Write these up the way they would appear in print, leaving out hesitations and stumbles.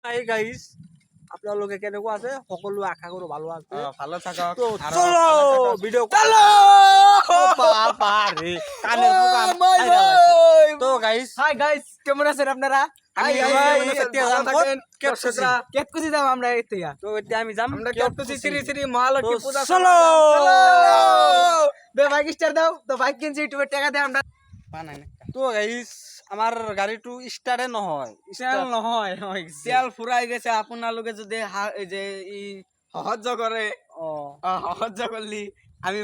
Hi guys, আপোনালোকে কেনেকুৱা আছে? সকলো আশা কৰো ভালো আছে। ভালো থাকক। তো চলো ভিডিও চলো বাবারে কানে কাম তো গাইস, হাই গাইস, কেমন আছেন আপনারা? আমি এতিয়া যাম দর্শকরা কেতকুচি যাম আমরা এতিয়া। তো এতিয়া আমি যাম আমরা কেতকুচি শ্রী শ্রী মহালক্ষ্মী পূজা চলো বে বাইক স্টার দাও তো বাইক কিনছি ইউটিউবে টাকা দে আমরা বানাই না তো গাইস আমার গাড়িটো স্টার্টে নহয় তেল নহয় তেল ফুরাই গেছে আপোনালোকে যদি এই যে ই সাহায্য করে সাহায্য করলি আমি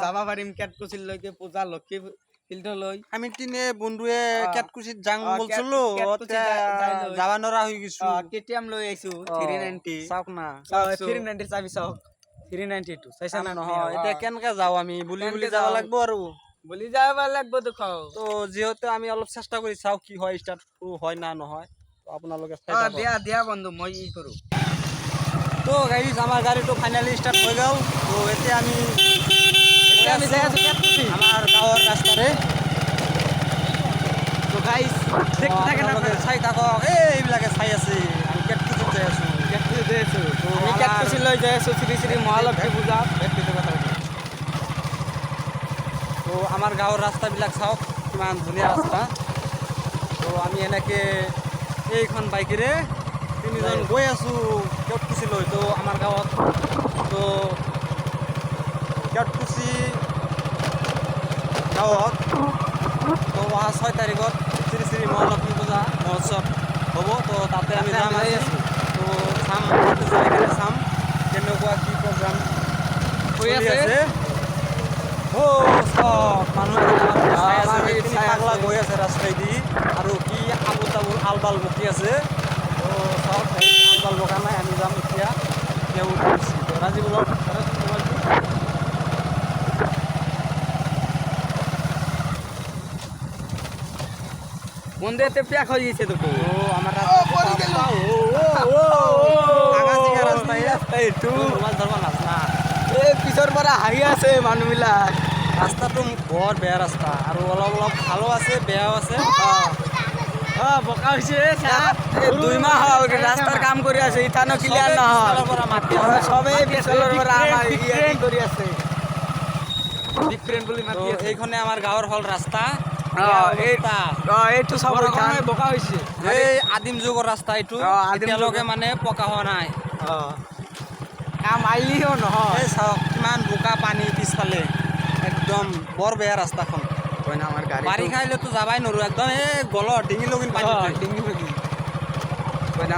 যাবা পাৰিম কেতকুচিৰ লৈকে পূজা লক্ষ্মী ফিল্ড লৈ আমি তিনে বন্ধুৱে কেতকুচিত যাং বলছিলো যাবা নৰা হৈ গৈছো কেটিএম লৈ আইছো 390 চাওক না 390 চাবি চাওক 392 চাইছা না নহয় এতিয়া কেনেকে যাও আমি বুলি যাব লাগব আৰু বলি যাব লাগব দেখাও তো যেহেতু আমি অলপ চেষ্টা কৰি চাও কি হয় স্টাৰ্ট হয় না নহয় তো আপোনালোকে দিয়া বন্ধু মই ই কৰো তো গাইস আমাৰ গাড়িটো ফাইনালি স্টাৰ্ট হৈ গেল তো এতিয়া আমি যাই আছো কেতকুচি আমাৰ গাঁৱৰ ৰাস্তাৰে তো গাইস দেখতে থাকেন আপোনালোকে চাই থাকক এইবিলাকে চাই আছে আমি কেতকুচিত যাই আছো আমি কেতকুচি লৈ যাই আছো শ্রী শ্রী মহালক্ষ্মী পূজা তো আমাৰ গাঁৱৰ ৰাস্তাবিলাক চাওক কিমান ধুনীয়া ৰাস্তা তো আমি এনেকে এইখন বাইকেৰে তিনিজন গৈ আছোঁ কেতকুচি লৈ তো আমাৰ গাঁৱত তো কেতকুচি গাঁৱত তো অহা 6 তাৰিখত শ্ৰী শ্ৰী মহালক্ষ্মী পূজা মহোৎসৱ হ'ব তো তাতে আমি যাম আছোঁ তো চাম তাতে যাই কিনে চাম কেনেকুৱা কি প্ৰগ্ৰাম হৈ আছে মানুহে পাগলা গৈ আছে ৰাস্তাইদি আৰু কি আবুল তাবুল আলবাল বকি আছে তো চাওক আলবাল বকা নাই আমি যাম এতিয়া ৰাজীৱ মন্দিৰতে প্যাক হয়ে গেছে তো আমাৰ ৰাস্তা একটু মাছ ধৰবা নাচ না পিছৰ পৰা হাঁহি আছে মানুহবিলাক ৰাস্তাটো বৰ বেয়া ৰাস্তা আৰু অলপ অলপ ভালো আছে বেয়াও আছে বোকা হৈছে 2 মাহ হ'ল ৰাস্তাৰ কাম কৰি আছে ইথানো ক্লিয়াৰ নহয় চবেই পিছলৰ পৰা আমাৰ কৰি আছে ডিফাৰেন্ট বুলি মাতি আছে এইখনে আমাৰ গাঁৱৰ হল ৰাস্তা এইটো চব বোকা হৈছে এই আদিম যুগৰ ৰাস্তা এইটো এতিয়ালৈকে মানে পকা হোৱা নাই কাম আইলিও নহয় এই চাওক কিমান বোকা পানী পিছফালে একদম বৰ বেয়া ৰাস্তাখন আমাৰ গাড়ী বাৰিষা আহিলেতো যাবাই নোৱাৰো একদম এই গলৰ ডিঙি লগিন পানী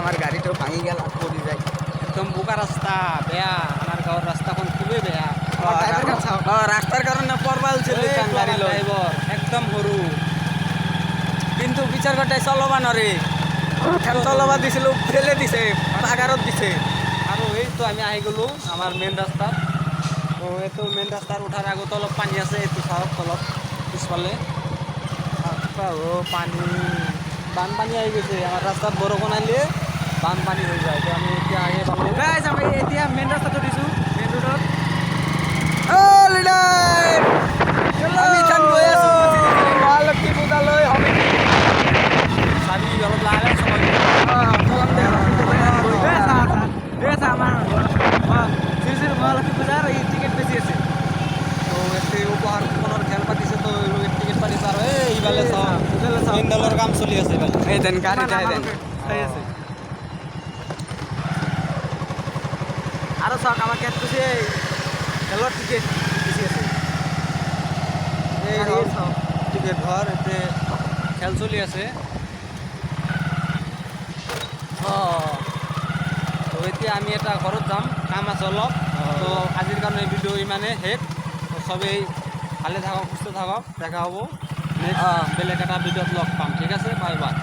আমাৰ গাড়ীটো ভাঙি গেল পৰি যায় একদম বোকা ৰাস্তা বেয়া আমাৰ গাঁৱৰ ৰাস্তাখন খুবেই বেয়া ৰাস্তাৰ কাৰণে পৰবাল ড্ৰাইভাৰ একদম সৰু কিন্তু বিচাৰ কটাই চলাবা নোৱাৰে খেল চলাবা দিছিলোঁ ফেলে দিছে পাগাৰত দিছে আৰু এইটো আমি আহি গ'লোঁ আমাৰ মেইন ৰাস্তাত তো এইটো মেইন ৰাস্তাৰ উঠাৰ আগত অলপ পানী আছে এইটো চাওক অলপ পিছফালে পানী বানপানী আহি গৈছে আমাৰ ৰাস্তাত বৰষুণ আহিলে বানপানী হৈ যায় তো আমি এতিয়া আহি পালোঁ আমি এতিয়া মেইন ৰাস্তাটো দিছোঁ মেইন ৰোডত মহালক্ষ্মী পূজালৈ চাবি অলপ লাহে সময় মহালক্ষ্মী পূজাৰ এই টিকেট বেছি আছে তো এতে উপহাৰখনৰ খেল পাতিছে তো টিকেট পাতিছে আৰু এইফালে চাওক ইণ্ডালৰ কাম চলি আছে এইফালে এই দেন গাড়ী যাই দেন চাই আছে আৰু চাওক আমাৰ কেতকুচি খেলৰ টিকেট বেছি আছে এই চাওক টিকেট ঘৰ এতে খেল চলি আছে তো এতিয়া আমি এটা ঘৰত যাম কাম আছে অলপ তো আজিৰ কাৰণে ভিডিঅ' ইমানে শেষ চবেই ভালে থাকক সুস্থ থাকক দেখা হ'ব নেক্সট বেলেগ এটা ভিডিঅ'ত লগ পাম ঠিক আছে বাই বাই